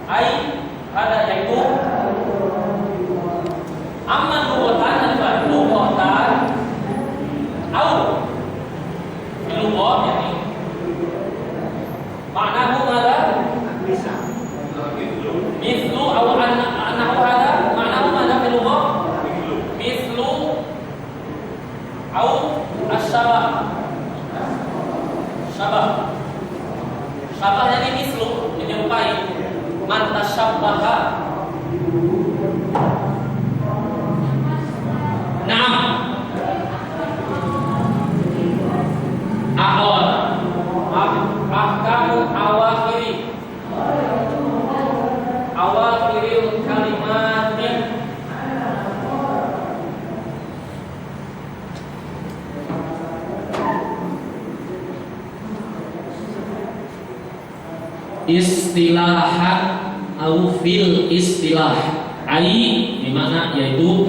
ai ada yaitu aman lughatan apa lughatan au lughah yani maknahu ada mislu au annahu ada maknahu ada fil lughah mislu au asyabah syabah yani mislu menyerupai man tasyabbaha na'am awal ahkamu awakhiril kalimati istilahan au fil istilah ai bermakna yaitu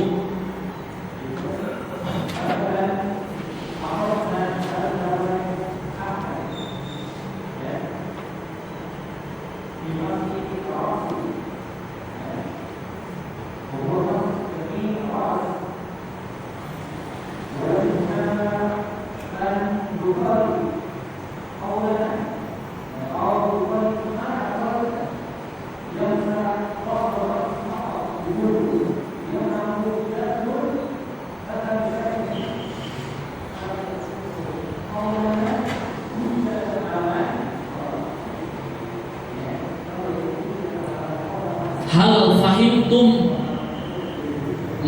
hal fahimtum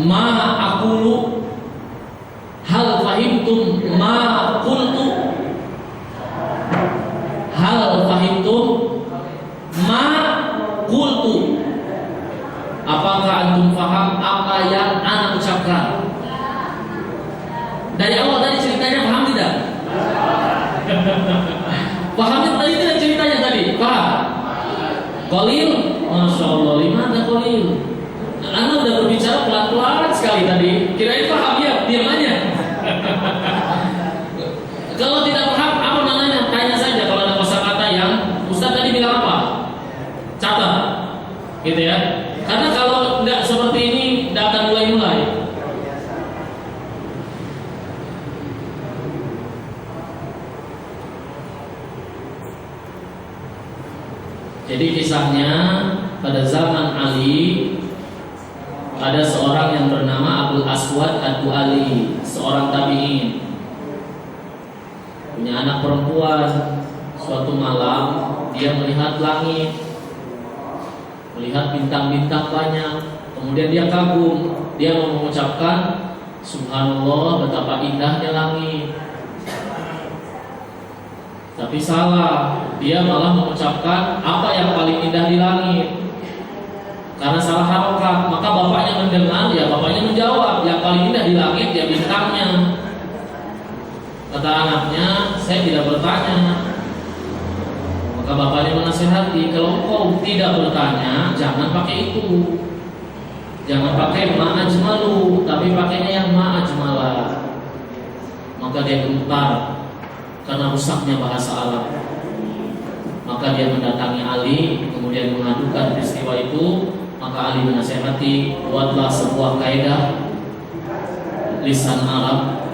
ma aqulu hal fahimtum ma qultu hal fahimtum ma qultu apakah antum paham apa yang ana ucapkan dari awal tadi ceritanya paham tidak paham tadi tidak ceritanya tadi paham qalil Masya Allah, lima ada qalil. Anda udah berbicara pelan-pelan sekali tadi. Kirain paham ya, diam aja. Kalau tidak paham, apa namanya? Tanya saja kalau ada kosakata yang Ustaz tadi bilang apa? Catat, gitu ya. Karena kalau tidak seperti ini, tidak akan mulai-mulai. Jadi kisahnya pada zaman Ali ada seorang yang bernama Abdul Aswad Ad-Du'ali, seorang tabi'in. Punya anak perempuan. Suatu malam dia melihat langit, melihat bintang-bintang banyak. Kemudian dia kagum. Dia mau mengucapkan Subhanallah, betapa indahnya langit. Tapi salah, dia malah mengucapkan apa yang paling indah di langit. Karena salah harokat, maka bapaknya mendengar, ya bapaknya menjawab, yang paling indah di langit ya bintangnya. Kata anaknya, saya tidak bertanya. Maka bapaknya menasihati, kalau kau tidak bertanya, jangan pakai itu. Jangan pakai ma'ajmalu, tapi pakainya yang ma'ajmala. Maka dia gemetar karena rusaknya bahasa Arab. Maka dia mendatangi Ali, kemudian mengadukan peristiwa itu. Maka Ali menasihati, buatlah sebuah kaidah lisan Arab,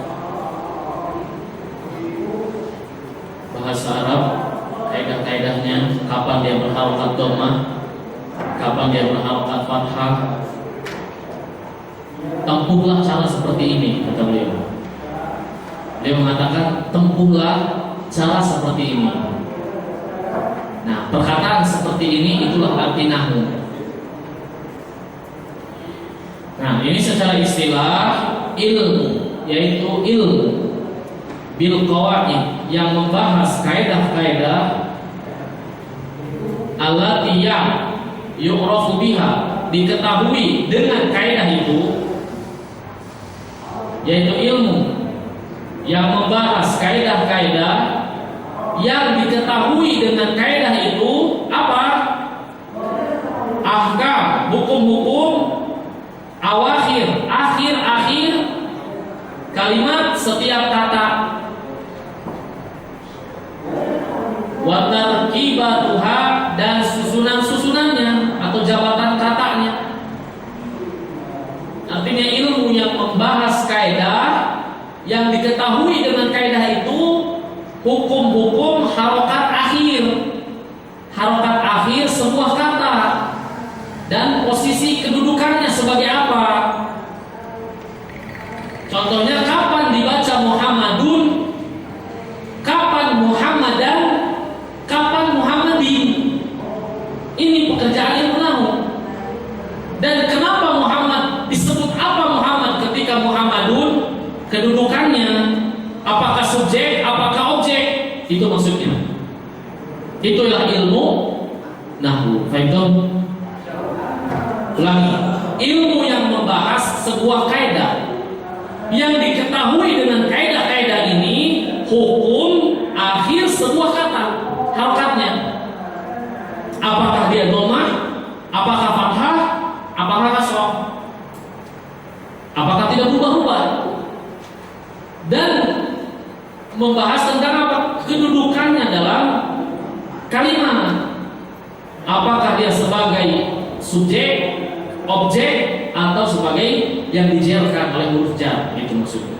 bahasa Arab, kaidah-kaidahnya, kapan dia berharokat dhammah, kapan dia berharokat fathah. Tempuhlah cara seperti ini, kata beliau. Dia mengatakan, tempuhlah cara seperti ini. Nah, perkataan seperti ini itulah arti nahwu. Nah, ini secara istilah ilmu, yaitu ilmu bil qawaid, yang membahas kaidah-kaidah allati yu'rafu biha, diketahui dengan kaidah itu, yaitu ilmu yang membahas kaidah-kaidah yang diketahui dengan kaidah itu apa? Ahkam, hukum-hukum, awakhir, akhir-akhir kalimat setiap kata, wa tarkibatuha, dan susunan-susunannya. dan posisi kedudukannya sebagai apa. Contohnya kapan dibaca Muhammadun, kapan Muhammadan, kapan Muhammadin. Ini pekerjaan yang nahu. Dan kenapa Muhammad disebut apa Muhammad ketika Muhammadun? Kedudukannya, apakah subjek, apakah objek? Itu maksudnya. Itulah ilmu nahwu. Fahim? Ulangi. Ilmu yang membahas sebuah kaidah yang diketahui dengan kaidah-kaidah ini hukum akhir sebuah kata, harokatnya. Apakah dia dhammah, apakah fathah, apakah kasrah, apakah tidak berubah-ubah, dan membahas tentang apa kedudukannya dalam kalimat. Apakah dia sebagai subjek, objek, atau sebagai yang dijerkan oleh huruf jar, itu maksudnya.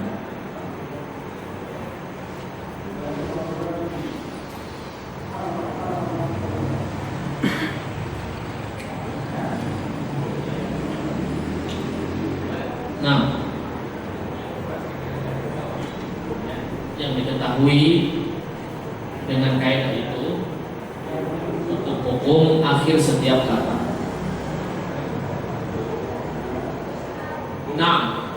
Nah, yang diketahui dengan kaidah itu untuk hukum akhir setiap kata. Nah,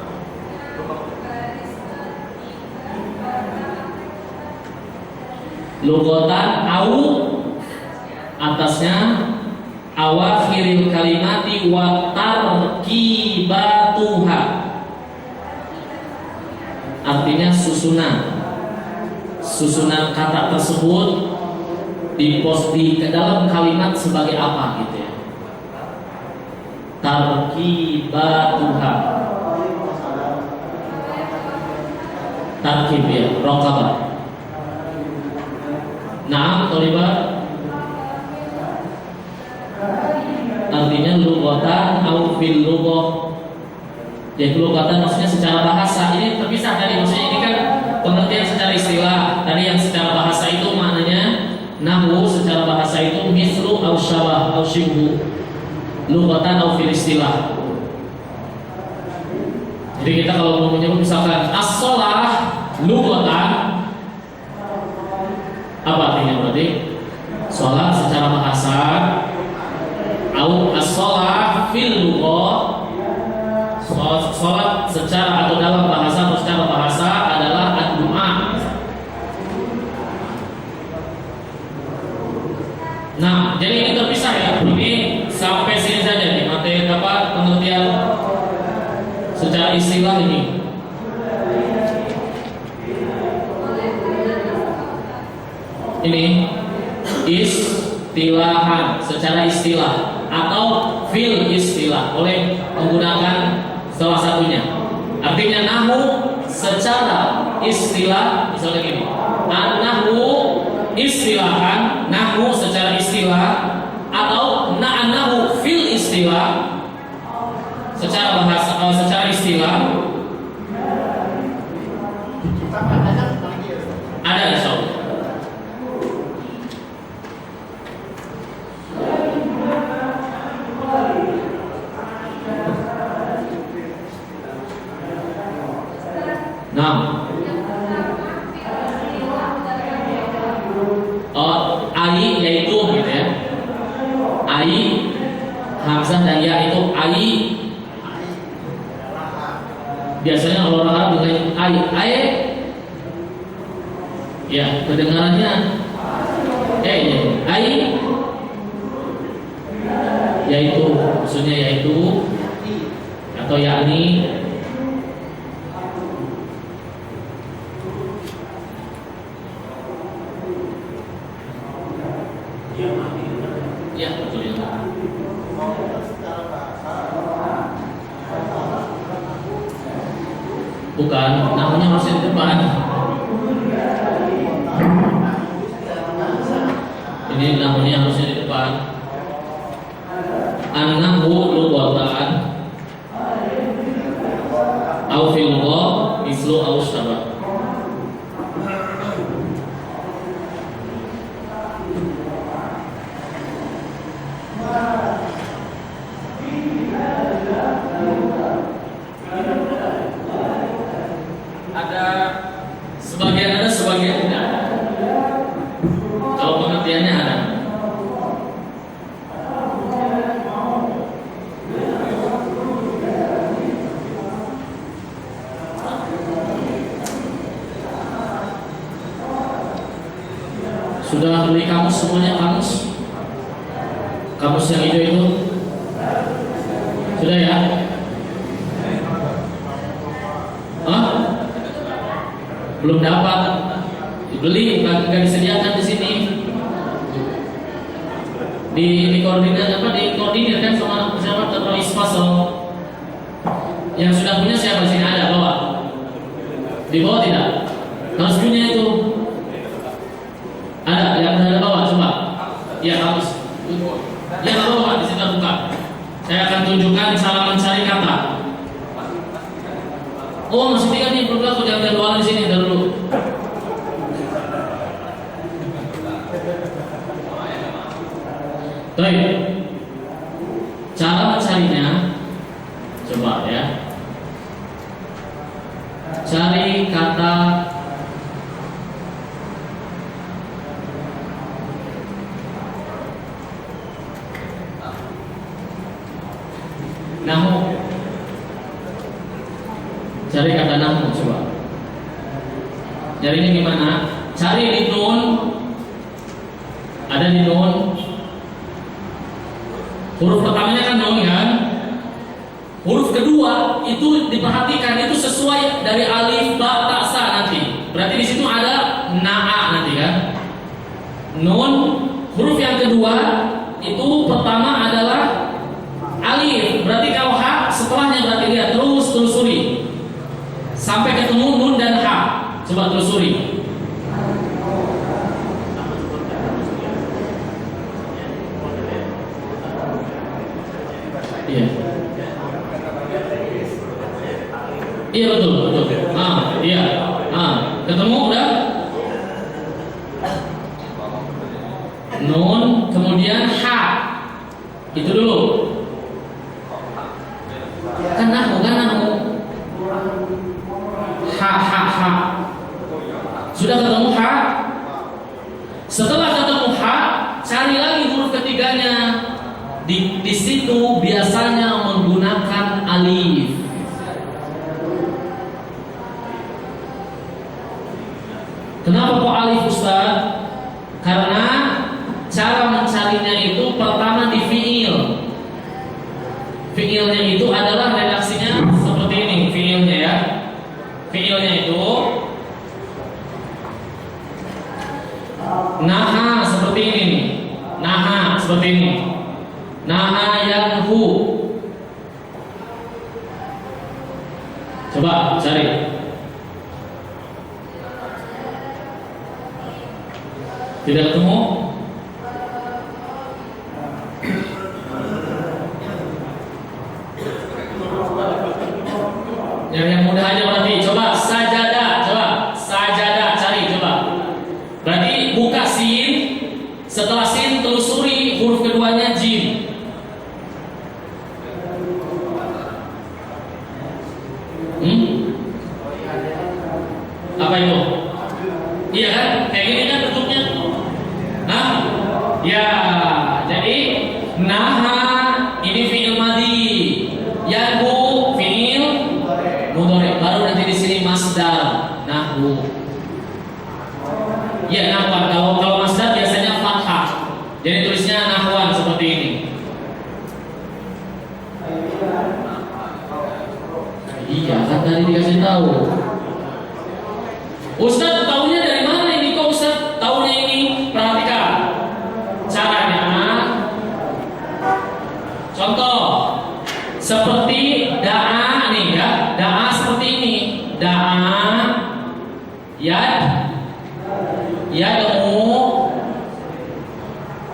lughatan au atasnya awakhiril kalimati wa tarkibatuha, artinya susunan kata tersebut di dalam kalimat sebagai apa gitu ya. Tarkibatuha, tarkib ya, raqabah. Naam, tholibat artinya lughatan au fil lughah. Jadi lughatan maksudnya secara bahasa. Ini terpisah dari, maksudnya ini kan pengertian secara istilah. Tadi yang secara bahasa itu maknanya nahwu secara bahasa itu mislu au syabah au syibhu. Lughatan au fil istilah. Jadi kita kalau mau menyebut misalkan as-shalah lughatan, apa artinya berarti? Shalah secara bahasa, au as-shalah fil lughah. Salat secara atau dalam bahasa atau secara bahasa adalah ad-du'a. Nah, jadi ini terpisah ya. Ini sampai sini saja nih materi apa pengertian secara istilah ini. Ini istilahan secara istilah atau fil istilah oleh menggunakan salah satunya. Artinya nahwu secara istilah, misalnya gini, an-nahwu istilahan, nahwu secara istilah, atau an-nahwu fil istilah secara bahasa, secara istilah. Ada insyaallah. Nah, ai yaitu gitu ya. Ai, hamzah dan ya itu ai. Biasanya orang Arab dengan ai. Ya, kedengarannya ya, ai yaitu, maksudnya yaitu atau yakni. Ya, betul ya. Bukan, namanya masih di depan. Ini namanya harusnya di depan. An-nahwu lughatan au fil lughah mislu au syabah. kamus semuanya, kamus yang hijau itu sudah ya? Hah? Belum dapat, dibeli, nggak disediakan di sini. Di koordinat apa? Di koordinir kan sama siapa? Terlalu Ispas. Yang sudah punya siapa di sini ada bawa? Di bawah tidak? Harus punya itu. Ada yang ada bawa coba. Ya harus. Ya bawa di situ buka. Saya akan tunjukkan cara mencari kata. Oh masih tiga nih, belum aku jangan luar di sini dulu. Baik. Cara mencarinya, coba ya. Cari kata nahu. Cari kata nahu, coba. Carinya gimana? Cari di nun. Ada di nun. Huruf pertamanya kan nun kan? Huruf kedua itu diperhatikan, itu sesuai dari alif, ba, ta, sa nanti. Berarti di situ ada na'a nanti kan? Nun. Huruf yang kedua itu pertama adalah alif. Berarti kalau ha setelahnya berarti lihat terus telusuri sampai ketemu nun dan ha. Coba telusuri. Iya. Iya betul. Iya. Ketemu udah? Nun, kemudian ha. Itu dulu. Kan nahu. Ha. Sudah ketemu ha? Setelah ketemu ha, cari lagi huruf ketiganya. Di situ biasanya menggunakan alif. Kenapa kok alif Ustaz? Karena cara mencarinya itu pertama di fi'il. Fi'ilnya itu adalah redaksinya seperti ini. Fi'ilnya ya. Fi'ilnya itu naha seperti ini. Naha seperti ini. Naha yanhu. Coba cari. Tidak ketemu? Yang mudah aja berarti. Coba sajadah. Coba sajadah cari coba. Berarti buka sin. Setelah sin telusuri huruf keduanya jim. Apa itu? Iya kan? Kayak gini kan bentuknya. Nah, ya. Jadi naha ini fi'il madhi, yanhu fi'il mudhari. Baru nanti di sini masdar nahwu. Ya nahwan. Kalau masdar biasanya fathah. Jadi tulisnya nahwan seperti ini. Iya kan tadi dikasih tahu. Ustaz tahunya dari mana ini? Kok Ustaz tahunya ini? Perhatikan caranya. Contoh seperti da'a nih ya. Da'a seperti ini. Da'a yad'u.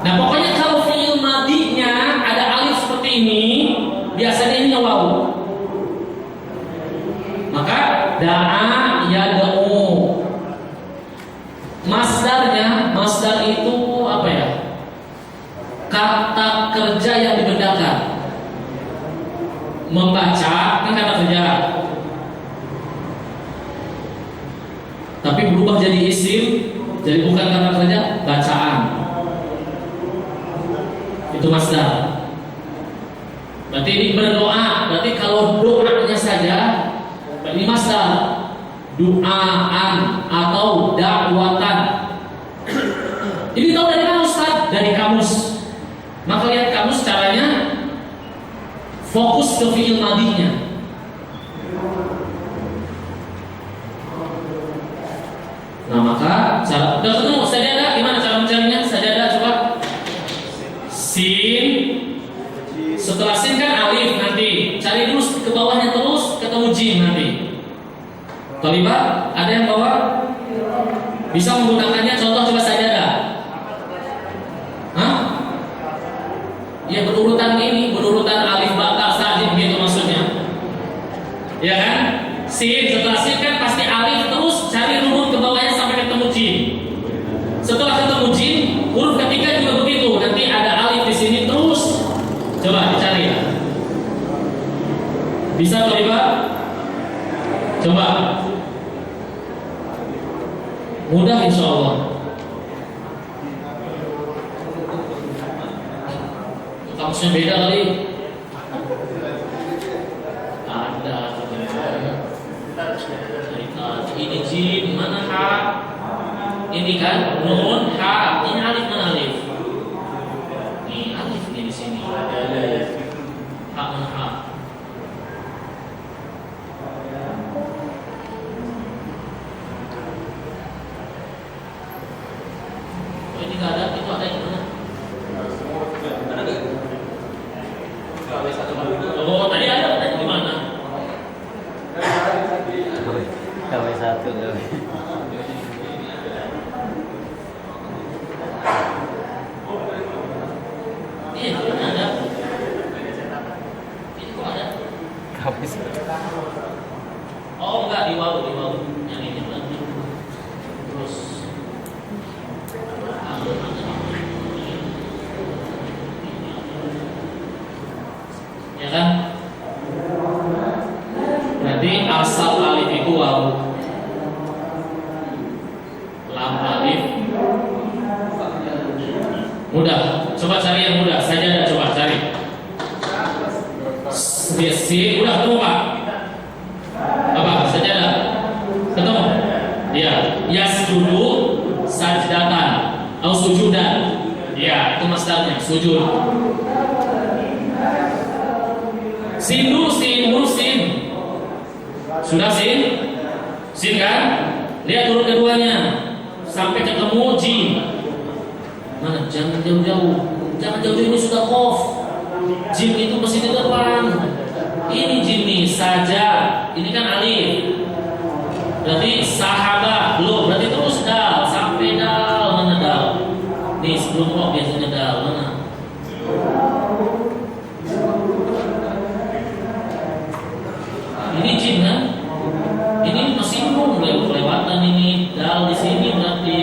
Nah pokoknya kalau fi'il madinya ada alif seperti ini, biasanya ini waw. Maka da'a yad'u. Masdar itu apa ya? Kata kerja yang dibedakan. Membaca kan kata kerja. Tapi berubah jadi isim, jadi bukan kata kerja, bacaan. Itu masdar. Berarti ini berdoa. Berarti kalau doanya saja ini masdar. Du'aan atau dakwatan. Ini tahu dari mana Ustaz? fokus ke fi'il madinya. Nah maka cara udah ketemu sajadah, gimana cara mencarinya? Sajadah coba. Sin, setelah sin kan alif, nanti cari terus ke bawahnya terus ketemu jim nanti. Toliba, ada yang bawa? Bisa menggunakannya, contoh coba sajadah. Hah? Ya berurutan ini, berurutan alif bata sajid gitu maksudnya. Ya kan? Sin, setelah sin kan pasti alif terus cari runut ke bawahnya sampai ketemu jim. Setelah ketemu jim, huruf ketiga juga begitu. Nanti ada alif di sini terus. Coba dicari ya. Bisa Toliba? Coba. Mudah insya Allah. Kamusnya beda kali. Ada. Ini jim, mana ha? Ini kan nun, ha. Ini alif, mana alif? Ini alif ini di sini. Ha, mana ha? Oh, ini nggak ada, itu ada yang mana? Oh, tadi ada, tadi di mana? KW1 Iya, itu ada. Ini kok ada? habis. Oh, enggak, di wawu yang ini berarti. Terus ya kan? Berarti asal alif itu wawu. Lam alif. Mudah. Coba cari yang mudah. Sajadah coba cari. Si udah ketemu Pak? Apa? Sajadah. Ketemu? Iya. Yasjudu sajdatan atau sujudan. Iya, itu masdarnya, sujud. Sin dulu, sin, huruf sin. Sudah sin? Sin kan? Lihat huruf keduanya sampai ketemu jim. Mana? Jangan jauh-jauh. Jangan jauh-jauh, ini sudah qaf. Jim itu mesti di depan. Ini jim nih, saja. Ini kan alif. Berarti sahabat belum. Berarti terus dal sampai dal. Mana dal? Nih sebelum qaf biasanya dal. Mana? Ini jim kan? Ini masih belum kelewatan ini dal di sini berarti.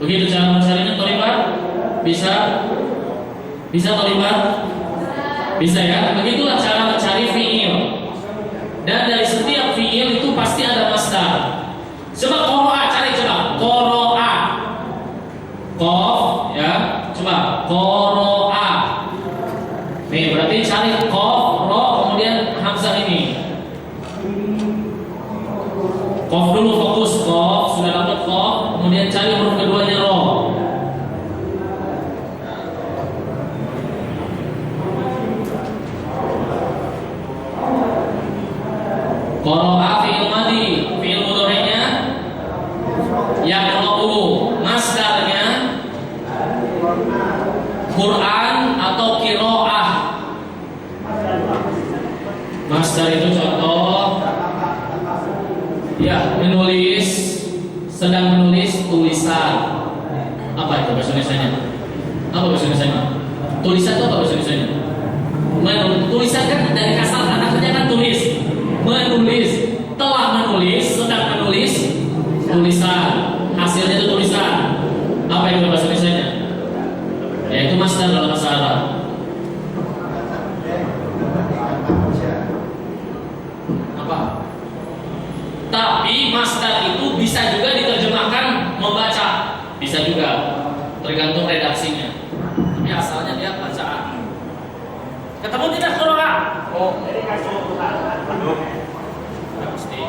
Begitu cara mencarinya Toliba? Bisa? Bisa Toliba? Bisa ya? Begitulah cara mencari fi'il. Dan dari setiap fi'il itu pasti ada masdar. Coba qoro'a, cari coba. Qoro'a. Qaf ya. Coba qoro'a. Nih berarti cari qaf, ro, kemudian hamzah ini. Qaf dulu fokus qaf, sudah dapat qaf, kemudian cari huruf keduanya ro. Qara'a fi'il madhi, fi'il mudhari'nya yaqra'u, masdarnya Quran atau qiraah. Masdar itu contoh ya, menulis, sedang menulis tulisan. Apa itu bahasa Indonesianya? Apa bahasa Indonesianya? Tulisan itu apa bahasa Indonesianya? Tulisan kan dari kasar katanya kan tulis. Menulis, telah menulis, sedang menulis tulisan. Hasilnya itu tulisan. Apa itu bahasa Indonesianya? Yaitu masdar dalam bahasa Arab. Apa? Tapi masdar itu bisa juga diterjemahkan membaca, bisa juga, tergantung redaksinya. Tapi asalnya dia bacaan. Ketemu tidak qiraah? Oh, ini kasih pasti.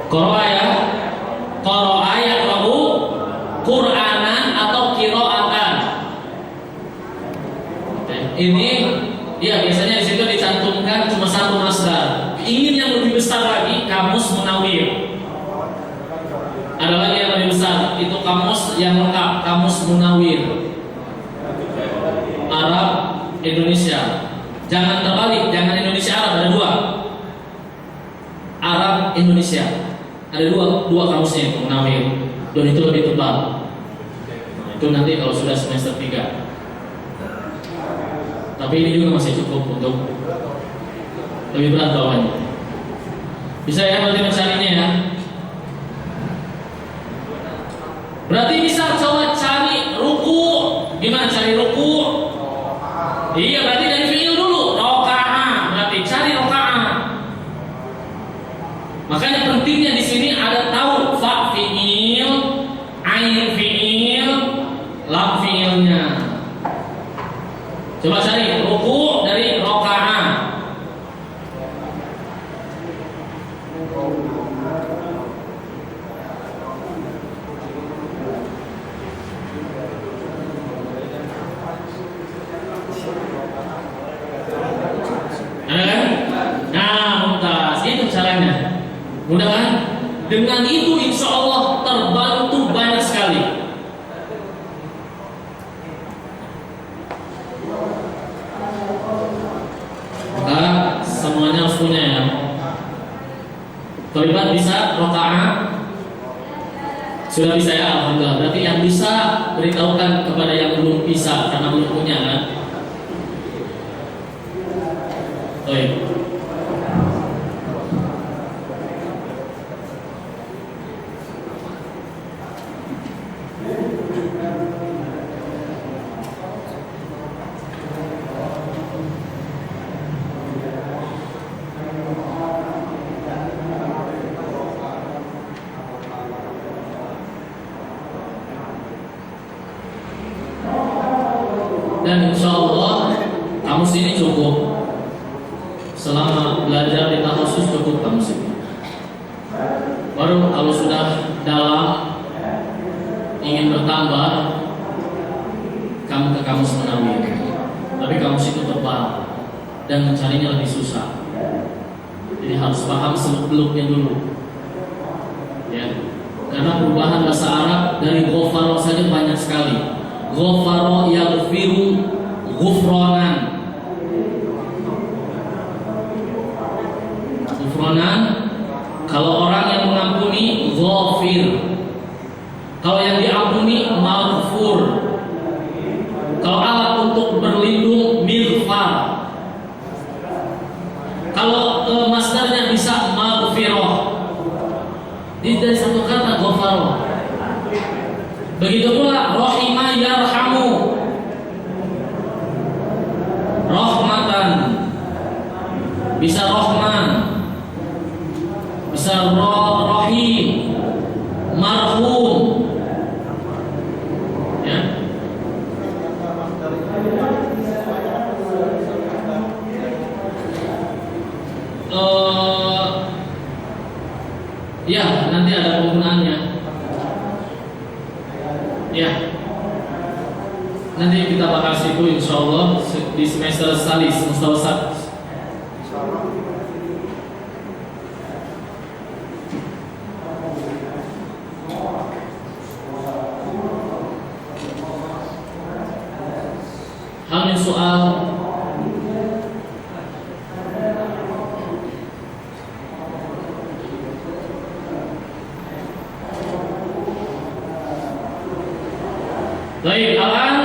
Qara'a ya. Qara'a yaqra'u Qur'anan atau qira'atan. Ini ya biasanya di situ dicantumkan cuma satu masdar. Ingin yang lebih besar lagi, kamus Munawwir. Ada lagi yang lebih besar, itu kamus yang lengkap, kamus Munawwir. Arab Indonesia. Jangan terbalik, jangan Indonesia Arab, ada dua. Arab Indonesia. Ada dua kamusnya itu Munawwir. Dan itu lebih tebal. Nah, itu nanti kalau sudah semester 3. Tapi ini juga masih cukup untuk lebih berat bawahnya. Bisa ya nanti mencarinya ya. Berarti bisa coba cari ruku. Gimana cari ruku? Iya, berarti dari fi'il dulu. Roka'ah, berarti cari roka'ah. Makanya pentingnya di sini ada tahu fa fi'il, ain fi'il, lam fi'ilnya. Coba cari ruku dari roka'ah. Mudah kan? Dengan itu insya Allah terbantu banyak sekali. Maka semuanya harus punya ya. Terlibat bisa roka'ah. Sudah bisa ya, alhamdulillah. Berarti yang bisa beritahukan kepada yang belum bisa karena belum punya kan. Baik. Dan insya Allah kamus ini cukup. Selama belajar di takhasus cukup kamus ini. Baru kalau sudah dalam ingin bertambah, kamu ke kamus Munawwir. Tapi kamus itu tebal dan mencarinya lebih susah. Jadi harus paham seluk-beluknya dulu. Ya. Karena perubahan bahasa Arab dari ghafara saja banyak sekali. Ghafara yaghfiru ghufranan. Ghufranan kalau orang yang mengampuni ghafir. Kalau yang diampuni maghfur. Kalau alat untuk berlindung mighfar. Kalau masdarnya bisa maghfirah. Jadi dari satu kata ghafara. Begitu pula rahimah yarhamu, rahmatan, bisa rahman, bisa rahim, marhum, ya. Ya, nanti ada penggunaannya. Ya, nanti kita bahas itu insya Allah di semester salis mustawasat. Hal min soal. Baik, akan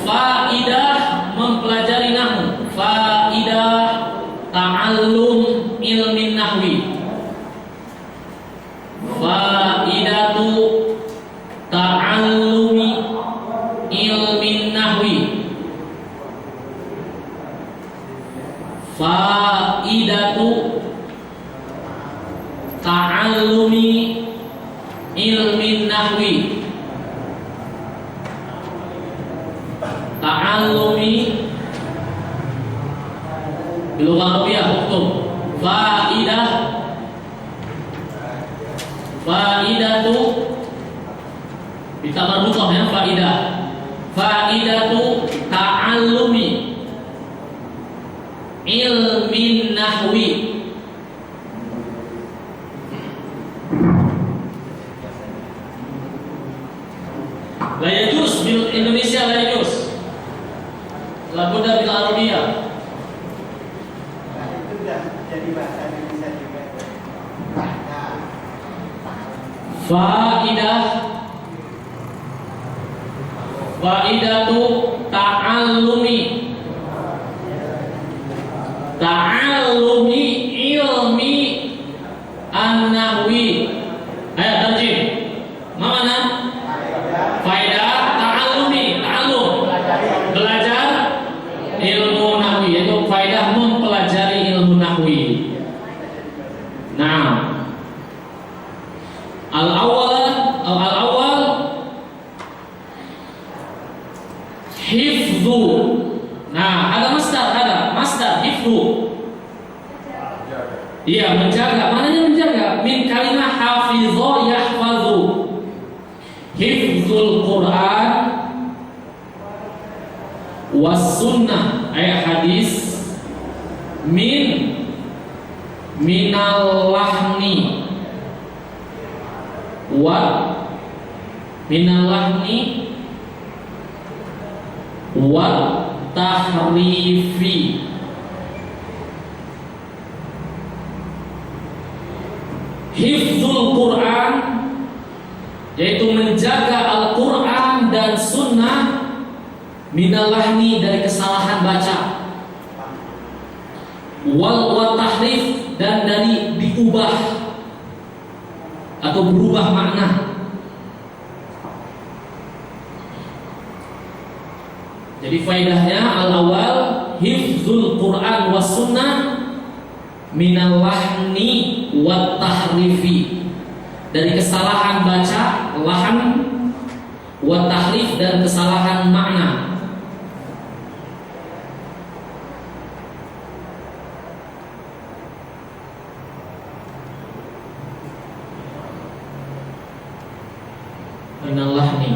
faidah mempelajari nahwu, faidah ta'allum ilmin nahwi, faidatu ta'allumi ilmin nahwi, faidatu ta'allumi ilmin nahwi. Ta'allumi bil Arabiyah hukum faidah Faidatu kita marbutoh ya, faidah. Faidatu ta'allumi ilmin nahwi. La yajuz bil Indonesia, la yajuz. La budda bil Arabiyah. Itu sudah jadi bahasa Indonesia juga. Faidah, faidatu ta'allumi, ta'allumi ilmi an-nahwi. Ayo terjem. Mana? Faidah ta'allumi, ta'allum, belajar ilmu nahwi, yaitu faidah mempelajari ilmu nahwi. Nah, al-awwal hifdzu. Nah, ada masdar hifdzu. Iya, menjaga. Mananya menjaga? Min kalimah hafidha yahfazu. Hifdzul Quran was sunnah, ayat hadis, minal lahni wa minal lahni wa tahrifi. Hifdzul Quran yaitu menjaga Al-Quran dan Sunnah, minal lahni dari kesalahan baca, wal tahrif dan dari diubah atau berubah makna. Jadi faedahnya al-awwal hifdzul Quran was sunnah minal lahni wat tahrifi, dari kesalahan baca, lahan, wat tahrif dan kesalahan makna. Minal lahni.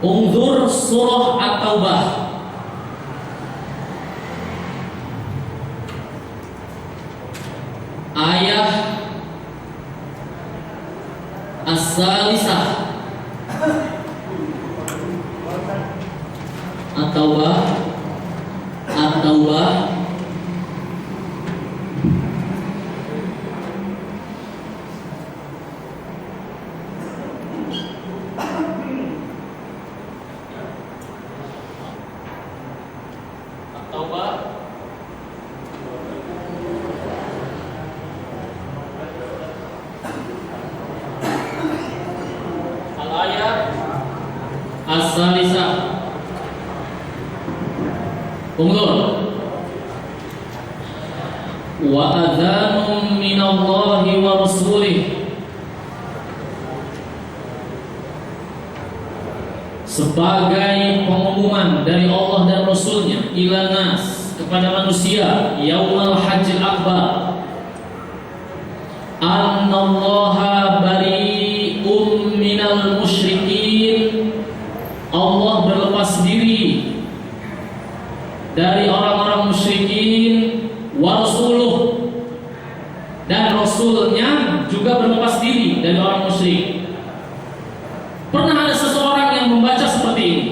Unzur surah At-Taubah ayat as-salisah. At-Taubah al-ayat as-salisah. Unzur wa adhanum minallahi wa rasulih, sebagai pengumuman dari Allah dan Rasulnya ila nas, kepada manusia, yaumal hajjil akbar, annallaha bari'um minal musyrikin, Allah berlepas diri dari orang-orang musyrikin, wa rasuluh, dan Rasulnya juga berlepas diri dari orang musyrik. Pernah ada seseorang yang membaca seperti ini,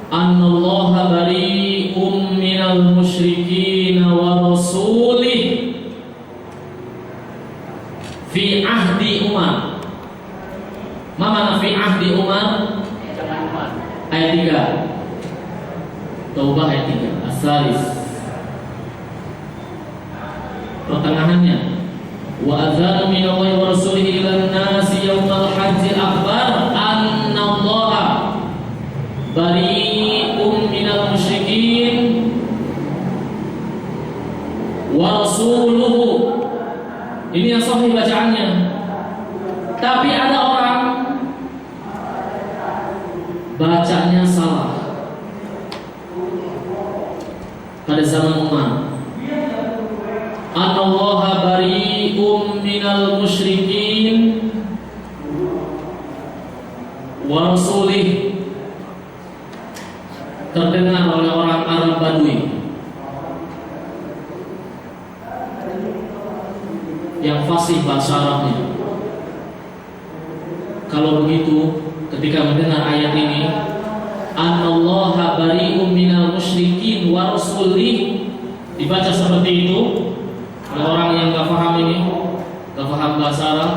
annallaha bari'um minal musyrikin wa rasulih fi ahdi Umar. Ma mana fi ahdi Umar? Ayat 3 Taubah ayat 3 As-Salis. pertengahannya. Wa adzanu minallahi wa rasulihi ilan nasi yaumal hajjil akbar anna Allaha bari'um minal musyrikin wa rasuluhu. Ini yang sahih bacaannya. Tapi ada orang bacanya salah pada zaman Umar. Anallaha bari'um minal musyrikin wa rasulih. Terdengar oleh orang Arab Badui yang fasih bahasa Arabnya. Kalau begitu, ketika mendengar ayat ini, Anallaha bari'um minal musyrikin wa rasulih, dibaca seperti itu oleh orang yang gak paham ini, gak paham bahasa Arab.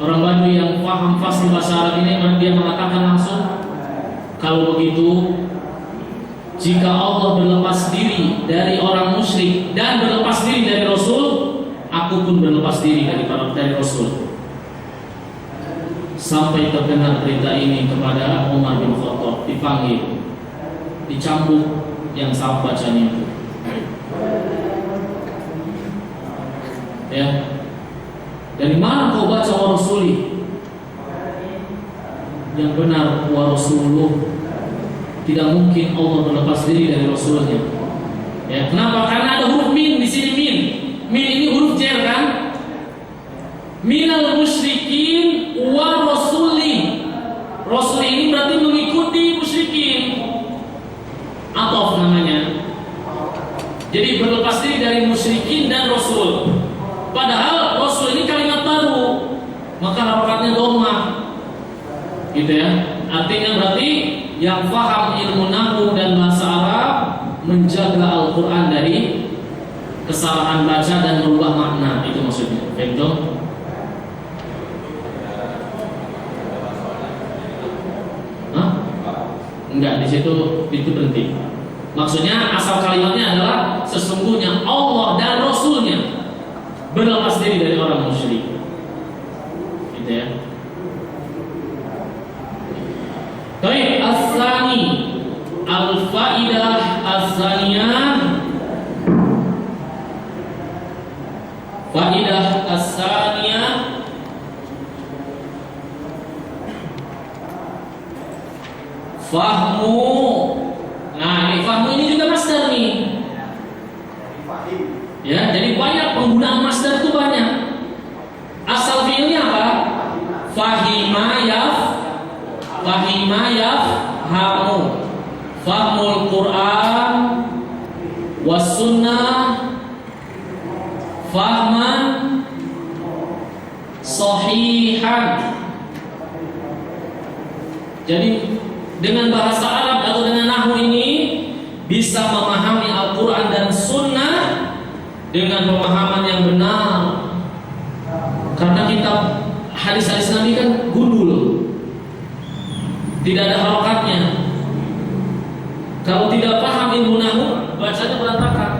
Orang Badui yang paham fasih bahasa Arab ini, dia mengatakan langsung, kalau begitu, jika Allah berlepas diri dari orang musyrik dan berlepas diri dari Rasul, aku pun berlepas diri dari Rasul. Sampai terdengar berita ini kepada Umar bin Khattab, dipanggil, dicambuk yang salah bacanya itu. Ya, dari mana kau baca wa rasuli? Yang benar wa rasuluh. Tidak mungkin Allah berlepas diri dari Rasulnya. Ya, kenapa? Karena ada huruf min di sini min. Min ini huruf jar kan? Minal musyrikin wa rasuli. Rasul ini berarti mengikuti musyrikin. Atof namanya. Jadi berlepas diri dari musyrikin dan Rasul. Padahal Rasul ini kalimat baru, maka harokatnya dhammah. Gitu ya. Artinya berarti yang paham ilmu nahwu dan bahasa Arab menjaga Al-Quran dari kesalahan baca dan merubah makna. Itu maksudnya. Betul? Hah? Enggak, di situ itu penting. Maksudnya asal kalimatnya adalah sesungguhnya Allah dan Rasulnya berlepas diri dari orang musyrik. Gitu ya. Baik, as-sani al-faidah as-saniyah. Faidah as-saniyah fahmu. Nah, ini fahmu ini juga masdar nih. Ya, jadi banyak penggunaan masdar itu banyak. Asal fiilnya apa? Fahima yafhamu. Fahmul Quran was sunnah fahman sahihan. Jadi dengan bahasa Arab atau dengan nahwu ini bisa memahami Al-Quran dan sunnah dengan pemahaman yang benar. Karena kitab hadis-hadis Nabi kan gundul, tidak ada harokatnya. Kalau tidak paham ilmu nahwu, bacanya berantakan.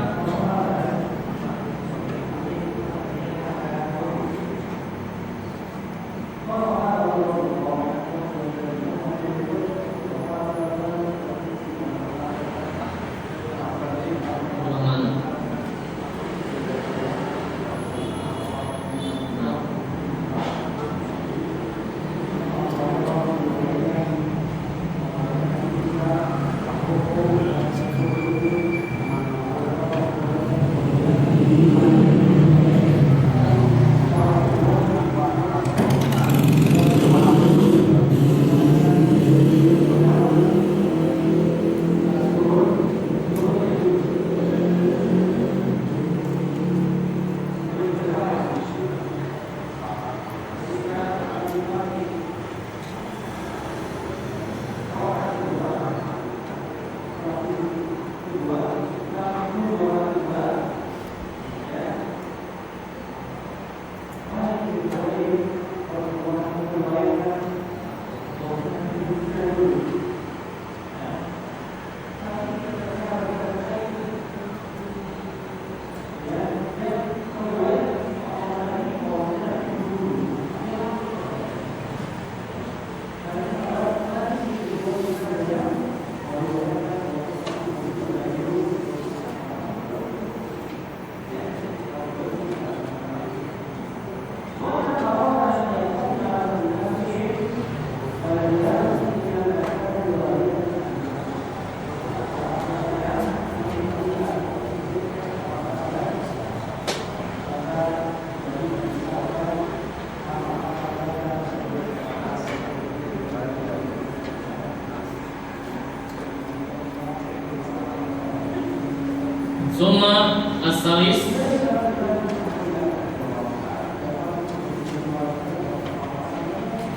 Summa as-salis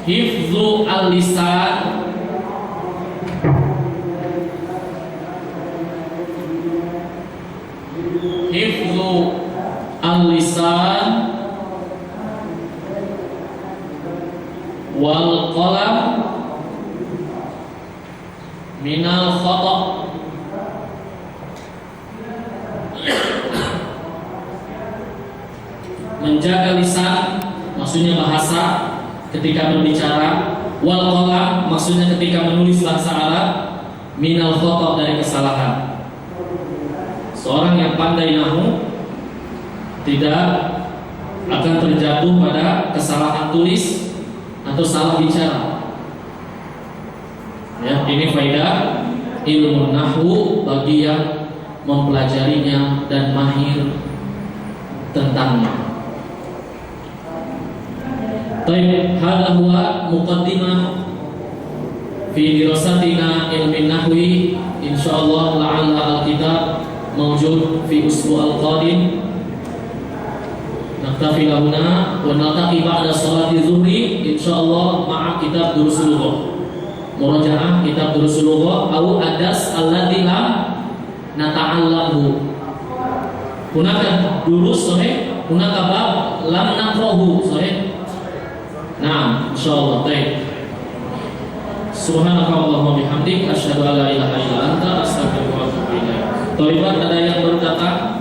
hifzu al-lisan hifzu al-lisan wal qalam minal khata'. Menjaga lisan maksudnya bahasa ketika berbicara, wal qalam maksudnya ketika menulis bahasa Arab, minal khata' dari kesalahan. Seorang yang pandai nahwu tidak akan terjatuh pada kesalahan tulis atau salah bicara. Ya, ini faedah ilmu nahwu bagi yang mempelajarinya dan mahir tentangnya. Baik, hadza huwa muqaddimah fi dirasatina ilmin nahwi. Insyaallah la'alla al-kitab mawjud fi usbu' al-qadim. Naktafi lahuna wa naltaqi ba'da salati zuhri insyaallah ma'a kitab durusul lughah. Murajaah kitab durusul lughah au adas alladzi lam nata'allamhu. Hunaka durus sahih, hunaka bab lam naqrahu sahih. Nah, insyaallah. Baik. Subhanakallahumma bihamdik asyhadu an la ilaha illa anta astaghfiruka wa atubu ilaik. Tholibat, ada yang baru datang?